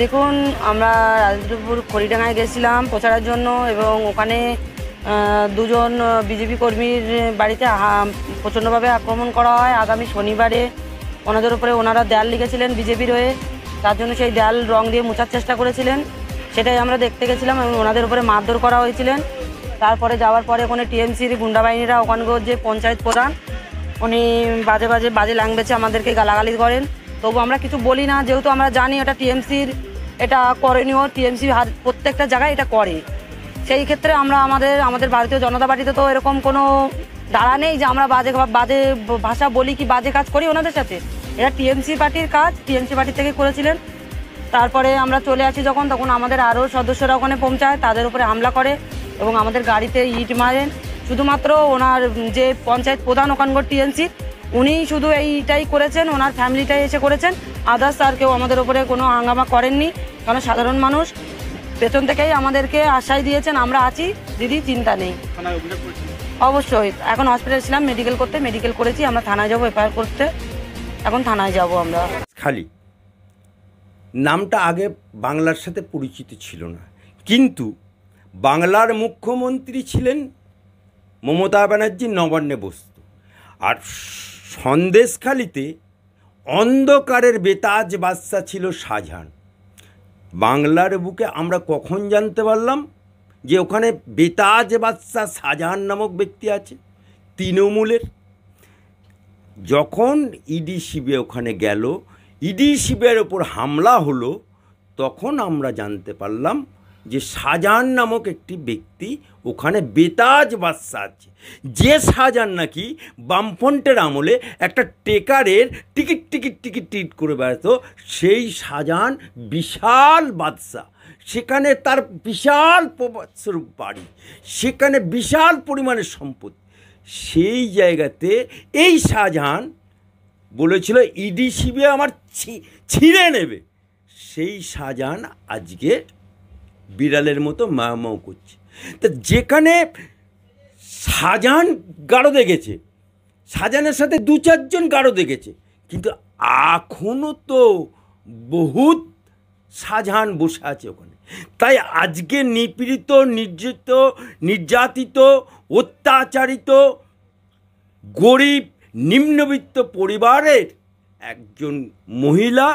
দেখুন, আমরা রাজেন্দ্রপুর খড়িডাঙ্গায় গেছিলাম প্রচারের জন্য এবং ওখানে দুজন বিজেপি কর্মীর বাড়িতে প্রচণ্ডভাবে আক্রমণ করা হয়। আগামী শনিবারে ওনাদের উপরে ওনারা দেয়াল লিখেছিলেন বিজেপির হয়ে, তার জন্য সেই দেয়াল রং দিয়ে মোছার চেষ্টা করেছিলেন, সেটাই আমরা দেখতে গেছিলাম এবং ওনাদের উপরে মারধর করা হয়েছিলেন। তারপরে যাওয়ার পরে ওখানে টিএমসির গুন্ডা বাহিনীরা ওখানকার যে পঞ্চায়েত প্রধান উনি বাজে ল্যাঙ্গুয়েজে আমাদেরকে গালাগালি করেন। তবু আমরা কিছু বলি না, যেহেতু আমরা জানি এটা টিএমসির এটা করণীয়, টিএমসি প্রত্যেকটা জায়গায় এটা করে। সেই ক্ষেত্রে আমরা আমাদের ভারতীয় জনতা পার্টিতে তো এরকম কোনো ধারা নেই যে আমরা বাজে ভাষা বলি কি বাজে কাজ করি ওনাদের সাথে। এটা টিএমসি পার্টির কাজ, টিএমসি পার্টি থেকে করেছিলেন। তারপরে আমরা চলে আসি তখন আমাদের আরও সদস্যরা ওখানে পৌঁছায়, তাদের উপরে হামলা করে এবং আমাদের গাড়িতে ইট মারেন। শুধুমাত্র ওনার যে পঞ্চায়েত প্রধান ওখানকার টিএমসি উনি শুধু এইটাই করেছেন, ওনার ফ্যামিলিটাই এসে করেছেন, আদার্স আর কেউ আমাদের উপরে কোনো হাঙ্গামা করেননি। কারণ সাধারণ মানুষ পেছন থেকেই আমাদেরকে আশ্বাস দিয়েছেন আমরা আছি দিদি, চিন্তা নেই। অবশ্যই এখন হসপিটালে ছিলাম মেডিকেল করেছি, আমরা থানায় যাবো এফআইআর করতে, এখন থানায় যাব আমরা। খালি নামটা আগে বাংলার সাথে পরিচিত ছিল না, কিন্তু বাংলার মুখ্যমন্ত্রী ছিলেন মমতা ব্যানার্জি, নবান্নে বসত। আর সন্দেশখালিতে অন্ধকারের বেতাজ বাদশা ছিল শাহজাহান। বাংলার বুকে আমরা কখন জানতে পারলাম যে ওখানে বেতাজ বাদশা শাহজাহান নামক ব্যক্তি আছে তৃণমূলের? যখন ইডি শিবে ওখানে গেল, ইডি শিবের ওপর হামলা হলো, তখন আমরা জানতে পারলাম যে শাহজাহান নামক একটি ব্যক্তি ওখানে বেতাজ বাদশা আছে। যে শাহজাহান নাকি বামফ্রন্টের আমলে একটা টেকারের টিকিট করে বেড়াতো, সেই শাহজাহান বিশাল বাদশা। সেখানে তার বিশাল প্রভাবস্বরূপ বাড়ি, সেখানে বিশাল পরিমাণের সম্পত্তি। সেই জায়গাতে এই শাহজাহান বলেছিল ইডি শিবে আমার ছিঁড়ে নেবে। সেই শাহজাহান আজকে বিড়ালের মতো মাও করছে। তা যেখানে শাহজাহান গারদে গেছে, শাহজাহানের সাথে 2-4 জন গারদে গেছে, কিন্তু এখনও তো বহুত শাহজাহান বসে আছে ওখানে। তাই আজকে নিপীড়িত, নির্যাতিত, অত্যাচারিত, গরিব নিম্নবিত্ত পরিবারের একজন মহিলা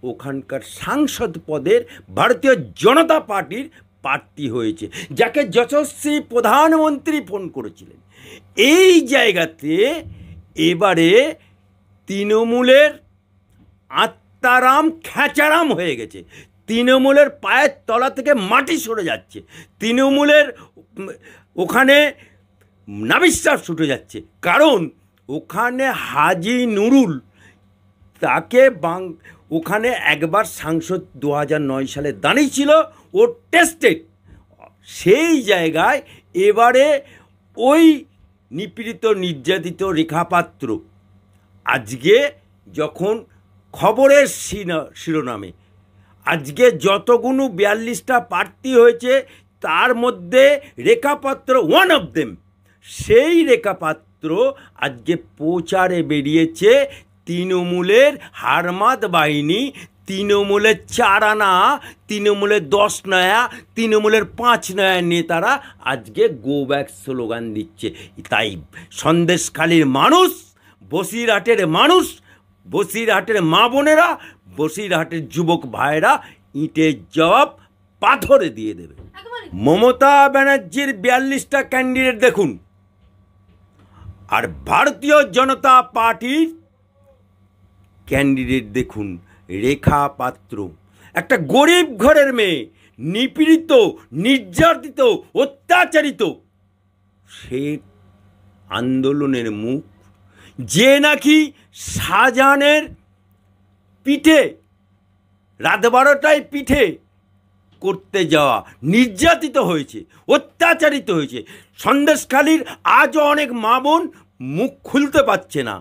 ওখানকার সাংসদ পদের ভারতীয় জনতা পার্টির প্রার্থী হয়েছে, যাকে যশস্বী প্রধানমন্ত্রী ফোন করেছিলেন। এই জায়গাতে এবারে তৃণমূলের আত্মারাম খেচারাম হয়ে গেছে। তৃণমূলের পায়ের তলা থেকে মাটি সরে যাচ্ছে, তৃণমূলের ওখানে নাবিশ্বাস ছুটে যাচ্ছে। কারণ ওখানে হাজি নুরুল, তাকে ওখানে একবার সাংসদ 2009 সালে দাঁড়িয়েছিল, ও টেস্টেড। সেই জায়গায় এবারে ওই নিপীড়িত নির্যাতিত রেখা পাত্র আজকে যখন খবরের শিরোনামে আজকে যতগুলো 42টা প্রার্থী হয়েছে, তার মধ্যে রেখা পাত্র ওয়ান অফ দেম। সেই রেখা পাত্র আজকে প্রচারে বেরিয়েছে তৃণমূলের হারমাদ বাহিনী, তৃণমূলের 4 আনা, তৃণমূলের 10 নয়া, তৃণমূলের 5 নয়া নেতারা আজকে গো ব্যাক স্লোগান দিচ্ছে। তাই সন্দেশখালীর মানুষ, বসিরহাটের মানুষ, বসিরহাটের মা বোনেরা, বসিরহাটের যুবক ভাইরা ইটের জবাব পাথরে দিয়ে দেবে। মমতা ব্যানার্জির 42টা ক্যান্ডিডেট দেখুন, আর ভারতীয় জনতা পার্টির ক্যান্ডিডেট দেখুন। রেখা পাত্র একটা গরিব ঘরের মেয়ে, নিপীড়িত, নির্যাতিত, অত্যাচারিত, সে আন্দোলনের মুখ। যে নাকি শাহজাহানের পিঠে রাত 12টায় পিঠে করতে যাওয়া, নির্যাতিত হয়েছে, অত্যাচারিত হয়েছে। সন্দেশখালীর আজও অনেক মা বোন মুখ খুলতে পারছে না।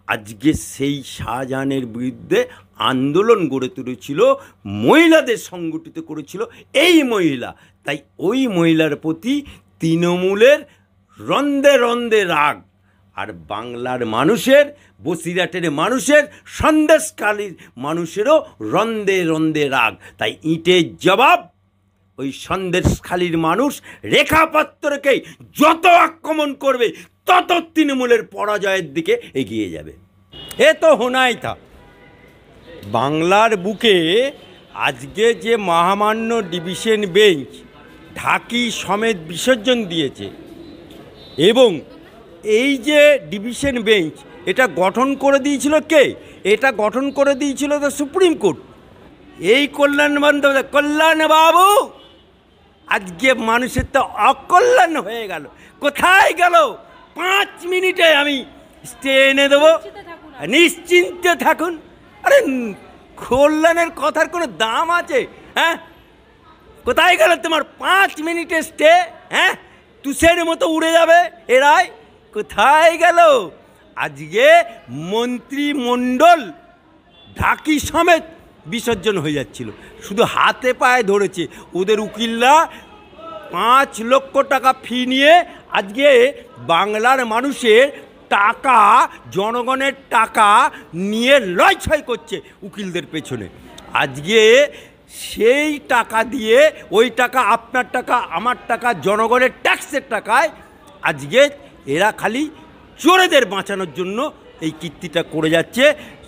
আজকে সেই শাহজাহানের বিরুদ্ধে আন্দোলন গড়ে তুলেছিল, মহিলাদের সংগঠিত করেছিল এই মহিলা। তাই ওই মহিলার প্রতি তৃণমূলের রন্দে রন্দে রাগ। আর বাংলার মানুষের, বসিরহাটের মানুষের, সন্দেশখালীর মানুষেরও রন্দে রন্দে রাগ। তাই ইটের জবাব ওই সন্দেশখালীর মানুষ রেখা পাত্রকেই যত আক্রমণ করবে তত তৃণমূলের পরাজয়ের দিকে এগিয়ে যাবে। এ তো হোনাই থা। বাংলার বুকে আজকে যে মহামান্য ডিভিশন বেঞ্চ ঢাকি সমেত বিসর্জন দিয়েছে, এবং এই যে ডিভিশন বেঞ্চ এটা গঠন করে দিয়েছিল কে? এটা গঠন করে দিয়েছিল তো সুপ্রিম কোর্ট। এই কল্যাণবাবু আজকে মানুষের তো অকল্যাণ হয়ে গেল। কোথায় গেল? 5 মিনিটে আমি স্টে এনে দেবো, নিশ্চিন্তে থাকুন। আরে কল্যাণের কথার কোনো দাম আছে? হ্যাঁ, কোথায় গেল তোমার 5 মিনিটের স্টে? হ্যাঁ, তুষের মতো উড়ে যাবে এরাই। কোথায় গেল? আজকে মন্ত্রিমণ্ডল ঢাকি সমেত বিসর্জন হয়ে যাচ্ছিল, শুধু হাতে পায়ে ধরেছে। ওদের উকিলরা 5 লক্ষ টাকা ফি নিয়ে আজকে বাংলার মানুষের টাকা, জনগণের টাকা নিয়ে লড়াই করছে উকিলদের পেছনে। আজকে সেই টাকা দিয়ে, ওই টাকা আপনার টাকা, আমার টাকা, জনগণের ট্যাক্সের টাকায় আজকে এরা খালি চোরেদের বাঁচানোর জন্য এই কীর্তিটা করে যাচ্ছে।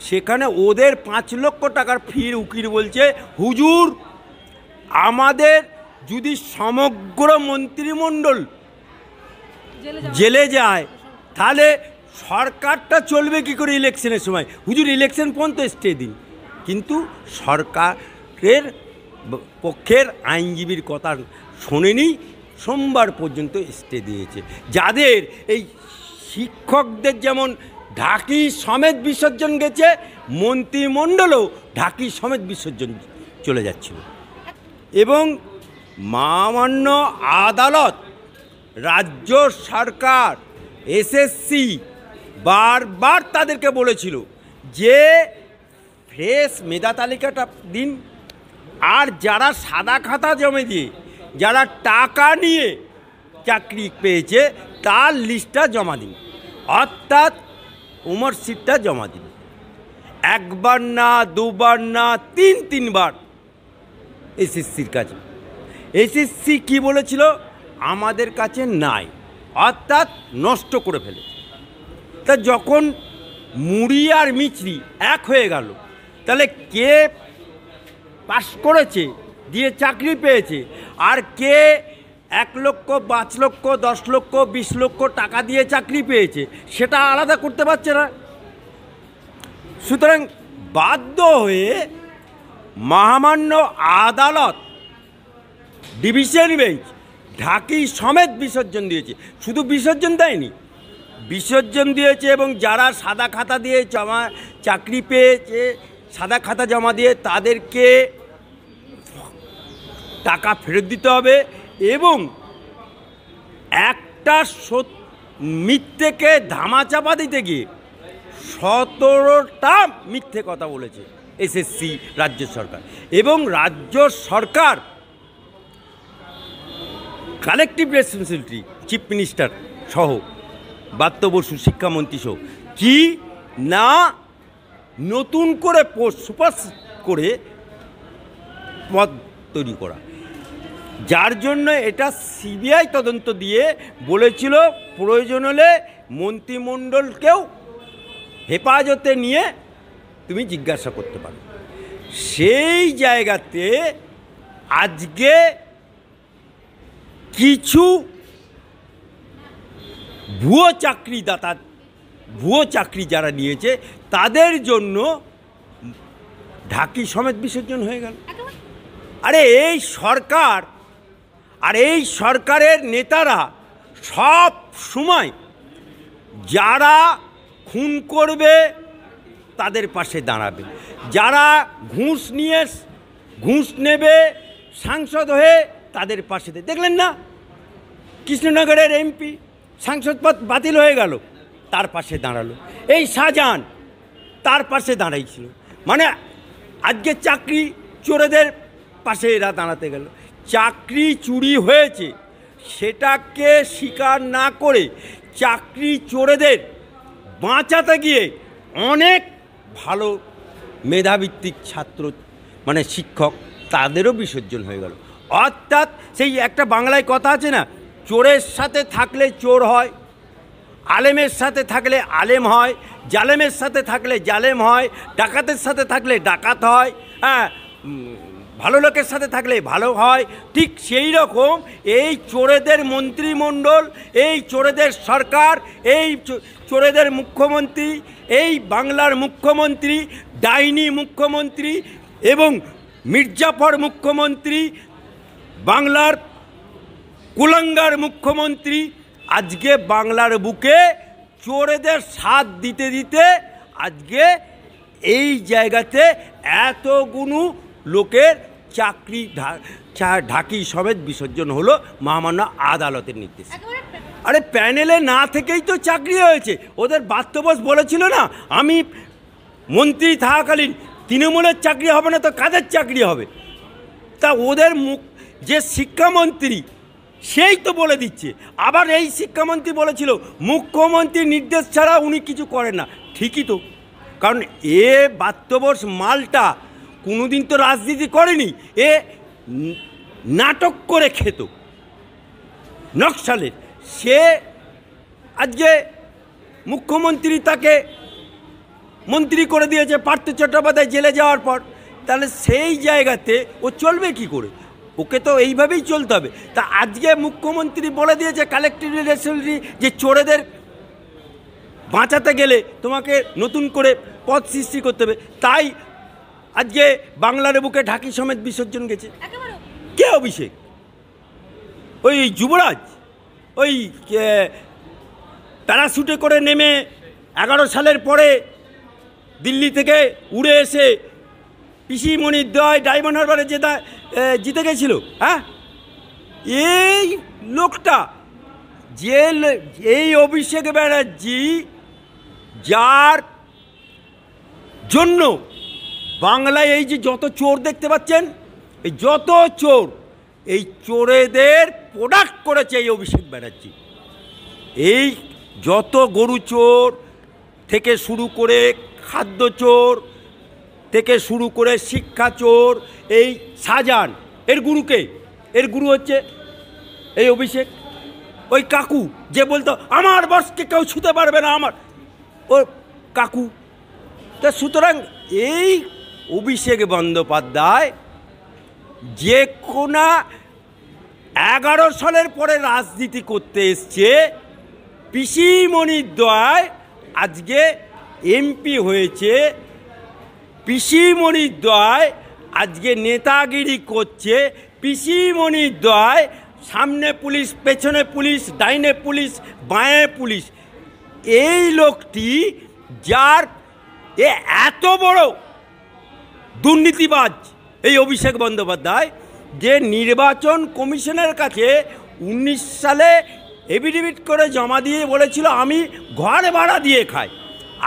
সেখানে ওদের 5 লক্ষ টাকার ফির উকিল বলছে, হুজুর আমাদের যদি সমগ্র মন্ত্রিমণ্ডল জেলে যায় তাহলে সরকারটা চলবে কী করে ইলেকশনের সময়? হুজুর ইলেকশন পর্যন্ত স্টে দিন। কিন্তু সরকারের পক্ষের আইনজীবীর কথা শোনেনি, সোমবার পর্যন্ত স্টে দিয়েছে। যাদের এই শিক্ষকদের যেমন ঢাকি সমেত বিসর্জন গেছে, মন্ত্রিমণ্ডলও ঢাকি সমেত বিসর্জন চলে যাচ্ছিল। এবং মহামান্য আদালত, রাজ্য সরকার, এসএসসি বারবার তাদেরকে বলেছিল যে ফ্রেশ মেধা তালিকাটা দিন, আর যারা সাদা খাতা জমে দিয়ে, যারা টাকা নিয়ে চাকরি পেয়েছে তার লিস্টটা জমা দিন, অর্থাৎ উমর সিটটা জমা দিন। একবার না, দুবার না, 3বার এসএসসির কাছে। এসএসসি কি বলেছিল? আমাদের কাছে নাই, অর্থাৎ নষ্ট করে ফেলেছে। তা যখন মুড়ি আর মিচড়ি এক হয়ে গেল, তাহলে কে পাস করেছে দিয়ে চাকরি পেয়েছে, আর কে 1 লক্ষ, 5 লক্ষ, 10 লক্ষ, 20 লক্ষ টাকা দিয়ে চাকরি পেয়েছে সেটা আলাদা করতে পারছে না। সুতরাং বাধ্য হয়ে মহামান্য আদালত, ডিভিশন বেঞ্চ ঢাকি সমেত বিসর্জন দিয়েছে। শুধু বিসর্জন দেয়নি, বিসর্জন দিয়েছে এবং যারা সাদা খাতা দিয়ে চাকরি পেয়েছে, সাদা খাতা জমা দিয়ে তাদেরকে টাকা ফেরত দিতে হবে। এবং একটা মিথ্যেকে ধামাচাপা দিতে গিয়ে 17টা মিথ্যে কথা বলেছে এসএসসি রাজ্য সরকার। এবং রাজ্য সরকার কালেকটিভ রেসপন্সিবিলিটি, চিফ মিনিস্টার সহ, ব্রাত্য বসু শিক্ষামন্ত্রী সহ, কি না নতুন করে পোস্ট সুপারিশ করে পদ তৈরি করা, যার জন্য এটা সিবিআই তদন্ত দিয়ে বলেছিল প্রয়োজন হলে মন্ত্রিমণ্ডলকেও হেফাজতে নিয়ে তুমি জিজ্ঞাসা করতে পারো। সেই জায়গাতে আজকে কিছু ভুয়ো চাকরিদাতা, ভুয়ো চাকরি যারা নিয়েছে তাদের জন্য ঢাকি সমেত বিসর্জন হয়ে গেল। আরে এই সরকার আর এই সরকারের নেতারা সব সময় যারা খুন করবে তাদের পাশে দাঁড়াবে, যারা ঘুষ নেবে সাংসদ হয়ে তাদের পাশে। দেখলেন না, কৃষ্ণনগরের এমপি সাংসদ পদ বাতিল হয়ে গেল, তার পাশে দাঁড়ালো। এই শাহজাহান তার পাশে দাঁড়াইছিল। মানে আজকে চাকরি চোরেদের পাশে এরা দাঁড়াতে গেল। চাকরি চুরি হয়েছে সেটাকে স্বীকার না করে চাকরি চোরেদের বাঁচাতে গিয়ে অনেক ভালো মেধাভিত্তিক ছাত্র মানে শিক্ষক তাদেরও বিসর্জন হয়ে গেল। অর্থাৎ সেই একটা বাংলায় কথা আছে না, চোরের সাথে থাকলে চোর হয়, আলেমের সাথে থাকলে আলেম হয়, জালেমের সাথে থাকলে জালেম হয়, ডাকাতের সাথে থাকলে ডাকাত হয়, হ্যাঁ, ভালো লোকের সাথে থাকলে ভালো হয়। ঠিক সেই রকম এই চোরেদের মন্ত্রিমণ্ডল, এই চোরেদের সরকার, এই চোরেদের মুখ্যমন্ত্রী, এই বাংলার মুখ্যমন্ত্রী, ডাইনি মুখ্যমন্ত্রী এবং মির্জাফর মুখ্যমন্ত্রী, বাংলার কুলাঙ্গার মুখ্যমন্ত্রী আজকে বাংলার বুকে চোরেদের সাথ দিতে দিতে আজকে এই জায়গাতে এতগুলো লোকের চাকরি ঢাকি সমেত বিসর্জন হলো মহামান্য আদালতের নির্দেশে। আরে প্যানেলে না থেকেই তো চাকরি হয়েছে। ওদের বাস্তবস বলেছিল না, আমি মন্ত্রী থাকাকালীন তৃণমূলের চাকরি হবে না তো কাদের চাকরি হবে? তা ওদের যে শিক্ষামন্ত্রী সেই তো বলে দিচ্ছে। আবার এই শিক্ষামন্ত্রী বলেছিল মুখ্যমন্ত্রীর নির্দেশ ছাড়া উনি কিছু করেন না। ঠিকই তো, কারণ এ বাস্তবস মালটা কোনোদিন তো রাজনীতি করেনি, এ নাটক করে খেত নকশালের। সে আজকে মুখ্যমন্ত্রী তাকে মন্ত্রী করে দিয়েছে পার্থ চট্টোপাধ্যায় জেলে যাওয়ার পর। তাহলে সেই জায়গাতে ও চলবে কি করে? ওকে তো এইভাবেই চলতে হবে। তা আজকে মুখ্যমন্ত্রী বলে দিয়েছে কালেক্টিভ রেসপন্সিবিলিটি যে চোরেদের বাঁচাতে গেলে তোমাকে নতুন করে পদ সৃষ্টি করতে হবে। তাই আজকে বাংলার বুকে ঢাকি সমেত বিসর্জন গেছে। কে অভিষেক? ওই যুবরাজ ওই প্যারাশুটে করে নেমে 11 সালের পরে দিল্লি থেকে উড়ে এসে পিসিমণির দয় ডায়মন্ড হারবারে জিতে গেছিল। হ্যাঁ, এই লোকটা যে এই অভিষেক ব্যানার্জি যার জন্য বাংলায় এই যে যত চোর দেখতে পাচ্ছেন, এই যত চোর, এই চোরেদের প্রোডাক্ট করেছে এই অভিষেক ব্যানার্জি। এই যত গরু চোর থেকে শুরু করে খাদ্য চোর থেকে শুরু করে শিক্ষা চোর, এই শাহজাহান এর গুরুকে, এর গুরু হচ্ছে এই অভিষেক। ওই কাকু যে বলতো আমার বসকে কেউ ছুতে পারবে না, আমার ও কাকু। তা সুতরাং এই অভিষেক বন্দ্যোপাধ্যায় যে কোনো 11 সালের পরে রাজনীতি করতে এসছে, পিসিমণির দয় আজকে এমপি হয়েছে, পিসিমণির দয় আজকে নেতাগিরি করছে, পিসিমণির দয় সামনে পুলিশ, পেছনে পুলিশ, ডাইনে পুলিশ, বাঁয়ে পুলিশ। এই লোকটি যার এত বড় দুর্নীতিবাজ এই অভিষেক বন্দ্যোপাধ্যায়, যে নির্বাচন কমিশনের কাছে 19 সালে এফিডেভিট করে জমা দিয়ে বলেছিল আমি ঘর ভাড়া দিয়ে খাই।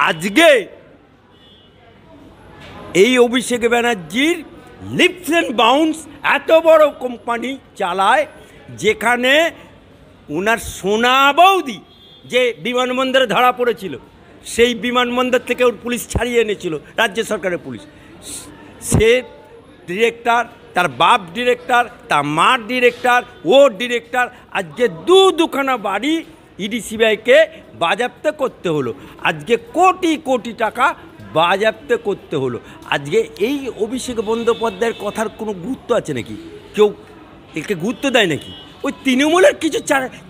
আজকে এই অভিষেক ব্যানার্জির লিপস অ্যান্ড বাউন্স এত বড় কোম্পানি চালায়, যেখানে ওনার সোনা বৌদি যে বিমানবন্দরে ধরা পড়েছিল, সেই বিমানবন্দর থেকে ওর পুলিশ ছাড়িয়ে এনেছিল, রাজ্য সরকারের পুলিশ। সে ডিরেক্টর, তার বাপ ডিরেক্টর, তার মা ডিরেক্টর, ও ডিরেক্টর। আজকে দুখানা বাড়ি ইডি সিবিআইকে বাজেয়াপ্ত করতে হলো, আজকে কোটি কোটি টাকা বাজেয়াপ্ত করতে হলো। আজকে এই অভিষেক বন্দ্যোপাধ্যায়ের কথার কোনো গুরুত্ব আছে নাকি? কেউ একে গুরুত্ব দেয় নাকি? ওই তৃণমূলের কিছু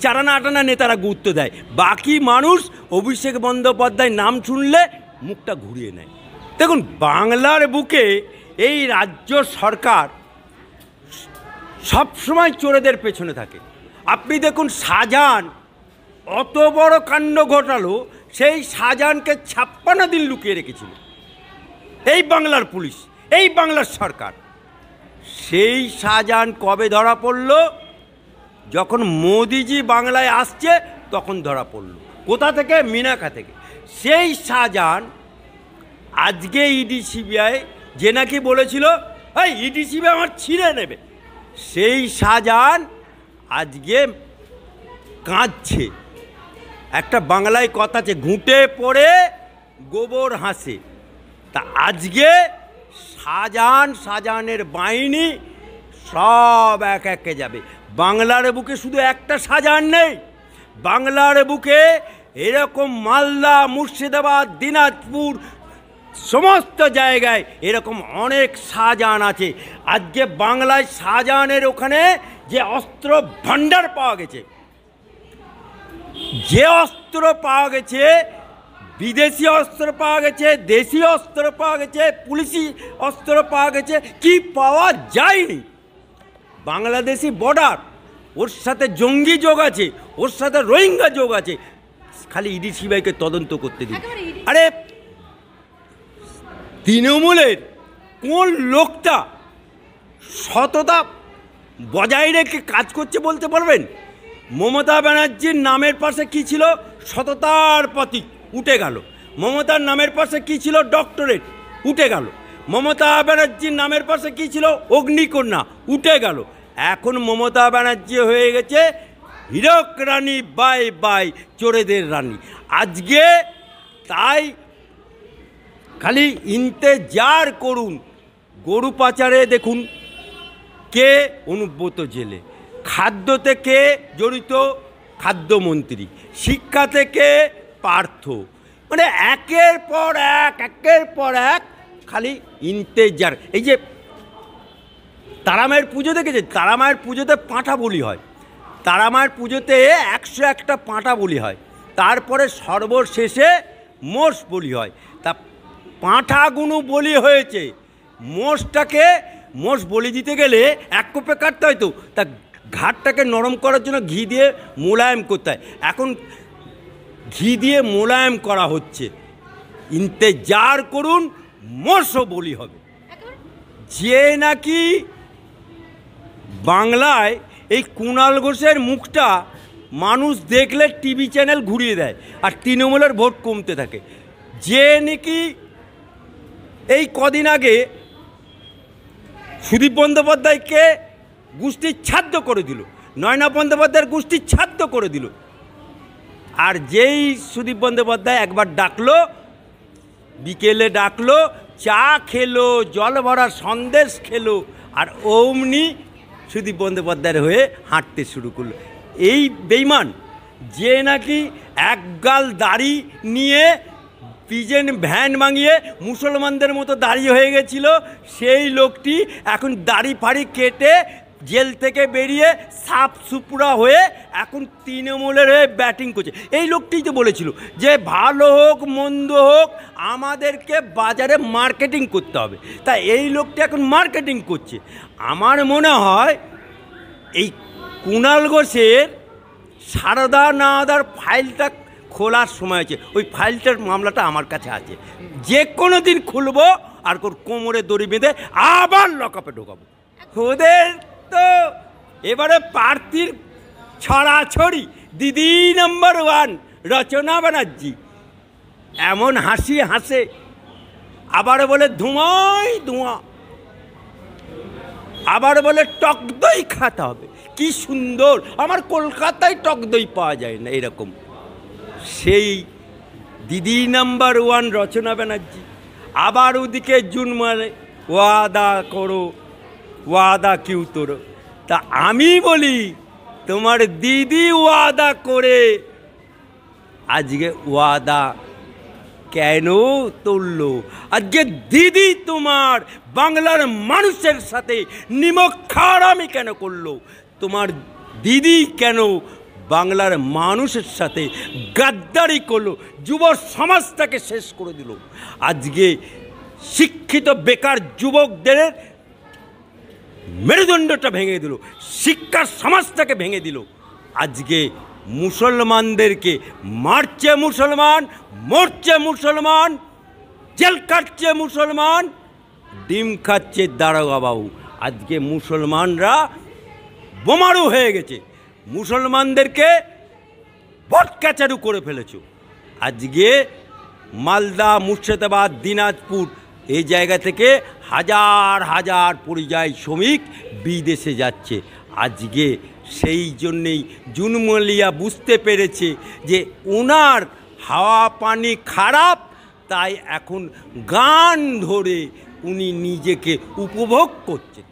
চারানা আটানা নেতারা গুরুত্ব দেয়, বাকি মানুষ অভিষেক বন্দ্যোপাধ্যায় নাম শুনলে মুখটা ঘুরিয়ে নেয়। দেখুন, বাংলার বুকে এই রাজ্য সরকার সবসময় চোরেদের পেছনে থাকে। আপনি দেখুন, শাহজাহান অত বড় কাণ্ড ঘটালো, সেই শাহজাহানকে 56 দিন লুকিয়ে রেখেছিল এই বাংলার পুলিশ, এই বাংলার সরকার। সেই শাহজাহান কবে ধরা পড়ল? যখন মোদিজি বাংলায় আসছে তখন ধরা পড়ল। কোথা থেকে? মিনাখা থেকে। সেই শাহজাহান আজকে ইডি সিবিআই যে নাকি বলেছিল এই ইডি সিবিআই আমার ছিঁড়ে নেবে, সেই শাহজাহান আজকে কাঁদছে একটা বাংলায় কথা আছে, ঘুঁটে পড়ে গোবর হাসে। তা আজকে শাহজাহানের বাহিনী সব এক একে যাবে। বাংলার বুকে শুধু একটা শাহজাহান নেই, বাংলার বুকে এরকম মালদা, মুর্শিদাবাদ, দিনাজপুর সমস্ত জায়গায় এরকম অনেক শাহজাহান আছে। আজকে বাংলায় শাহজাহানের ওখানে যে অস্ত্র ভাণ্ডার পাওয়া গেছে, যে অস্ত্র পাওয়া গেছে, বিদেশি অস্ত্র পাওয়া গেছে, দেশি অস্ত্র পাওয়া গেছে, পুলিশি অস্ত্র পাওয়া গেছে, কি পাওয়া যায়নি? বাংলাদেশি বর্ডার, ওর সাথে জঙ্গি যোগ আছে, ওর সাথে রোহিঙ্গা যোগ আছে। খালি ইডি সিবিআইকে তদন্ত করতে দিন। আরে তৃণমূলের কোন লোকটা সততা বজায় রেখে কাজ করছে বলতে পারবেন? মমতা ব্যানার্জির নামের পাশে কি ছিল? সততার প্রতীক, উঠে গেল। মমতার নামের পাশে কি ছিল? ডক্টরেট, উঠে গেল। মমতা ব্যানার্জির নামের পাশে কি ছিল? অগ্নিকন্যা, উঠে গেল। এখন মমতা ব্যানার্জি হয়ে গেছে হীরক রানী, বাই বাই চোরেদের রানী। আজকে তাই খালি ইন্তেজার করুন। গরু পাচারে দেখুন কে অনুব্রত জেলে, খাদ্য থেকে জড়িত খাদ্যমন্ত্রী, শিক্ষা থেকে পার্থ, মানে একের পর এক খালি ইন্তেজার। এই যে তারামায়ের পুজো দেখেছে, তারামায়ের পুজোতে পাঁঠা বলি হয়, তারামায়ের পুজোতে 101টা পাঁঠা বলি হয়, তারপরে সর্বশেষে মোষ বলি হয়। তা পাঁঠাগুলো বলি হয়েছে, মোষ বলি দিতে গেলে এক কোপে কাটতে হয়, তো তা ঘাটটাকে নরম করার জন্য ঘি দিয়ে মোলায়েম করতে হয়। এখন ঘি দিয়ে মোলায়েম করা হচ্ছে। ইন্তেজার করুন, মোষও বলি হবে। যে নাকি বাংলায় এই কুণাল ঘোষের মুখটা মানুষ দেখলে টিভি চ্যানেল ঘুরিয়ে দেয়, আর তৃণমূলের ভোট কমতে থাকে। যে নাকি এই কদিন আগে সুদীপ বন্দ্যোপাধ্যায়কে গোষ্ঠীর ছাদ্য করে দিল, নয়না বন্দ্যোপাধ্যায়ের গোষ্ঠীর ছাদ্য করে দিল। আর যেই সুদীপ বন্দ্যোপাধ্যায় একবার ডাকলো, বিকেলে ডাকলো, চা খেলো, জল ভরা সন্দেশ খেলো, আর অমনি সুদীপ বন্দ্যোপাধ্যায়ের হয়ে হাঁটতে শুরু করলো। এই বেইমান যে নাকি একগাল দাড়ি নিয়ে পিজেন ভ্যান ভাঙিয়ে মুসলমানদের মতো দাঁড়িয়ে হয়ে গেছিল, সেই লোকটি এখন দাড়ি ফাড়ি কেটে জেল থেকে বেরিয়ে সাফ সুপুরা হয়ে এখন তৃণমূলের হয়ে ব্যাটিং করছে। এই লোকটিই তো বলেছিল যে ভালো হোক মন্দ হোক আমাদেরকে বাজারে মার্কেটিং করতে হবে, তাই এই লোকটি এখন মার্কেটিং করছে। আমার মনে হয় এই কুণাল ঘোষের সারদা নাদার ফাইলটা খোলার সময় আছে, ওই ফাইলটার মামলাটা আমার কাছে আছে, যে কোনো দিন খুলবো আর কোমরে দড়ি বেঁধে আবার লকআপে ঢোকাবো। ওদের তো এবারে প্রার্থীর ছড়াছড়ি। দিদি নাম্বার 1 রচনা ব্যানার্জি এমন হাসি হাসে, আবার বলে ধোঁয়াই ধোঁয়া, আবার বলে টক দই খাতে হবে। কি সুন্দর, আমার কলকাতায় টক দই পাওয়া যায় না এরকম। সেই দিদি নাম্বার 1 রচনা ব্যানার্জি আবার ওদিকে জুন মারে ওয়াদা করো, ওয়াদা কিউ তোর। তা আমি বলি তোমার দিদি ওয়াদা করে আজকে ওয়াদা কেন তুললো? আজকে দিদি তোমার বাংলার মানুষের সাথে নিমখারামি কেন করলো? তোমার দিদি কেন বাংলার মানুষের সাথে গাদ্দারি করলো? যুব সমাজটাকে শেষ করে দিল। আজকে শিক্ষিত বেকার যুবকদের মেরুদণ্ডটা ভেঙে দিল, শিক্ষার সমাজটাকে ভেঙে দিল। আজকে মুসলমানদেরকে মারছে মুসলমান, মরছে মুসলমান, জেল কাটছে মুসলমান, ডিম খাচ্ছে দারোগা বাবু। আজকে মুসলমানরা বোমারু হয়ে গেছে, মুসলমানদেরকে ভটকাচারু করে ফেলেছ। আজকে মালদা, মুর্শিদাবাদ, দিনাজপুর এই জায়গা থেকে হাজার হাজার পরিযায়ী শ্রমিক বিদেশে যাচ্ছে। আজকে সেই জন্যেই জুনমলিয়া বুঝতে পেরেছে যে ওনার হাওয়া পানি খারাপ, তাই এখন গান ধরে উনি নিজেকে উপভোগ করছেন।